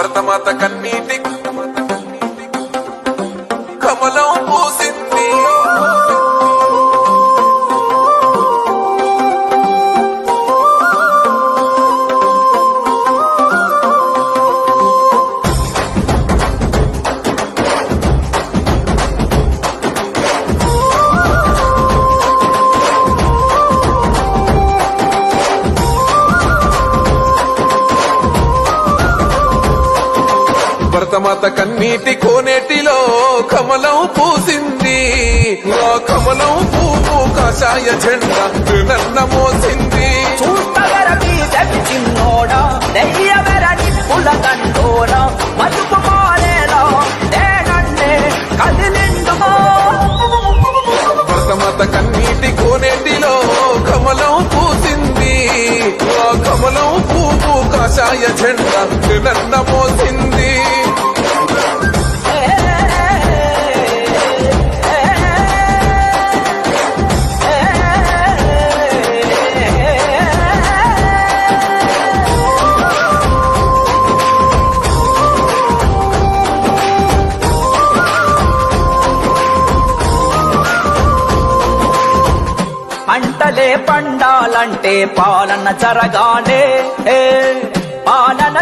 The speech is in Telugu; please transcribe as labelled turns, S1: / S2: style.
S1: భరతమాత కన్నీటి కమలం పూసింది. భరతమాత కన్నీటి కోనేటిలో కమలం పూసింది. ఆ కమలం పువ్వు కాషాయ జెండా నన్న మోసింది.
S2: చూస్తగరకి చిన్నోడా దెయ్యవెరని పులదండోడా మలుపు మారేలా నేనన్నే కదిలిండుమో.
S1: భరతమాత కన్నీటి కోనేటిలో కమలం పూసింది. ఆ కమలం పువ్వు కాషాయ జెండా నన్న మోసింది.
S2: పంటలే పండాలంటే పాలన జరగాలే, పాలన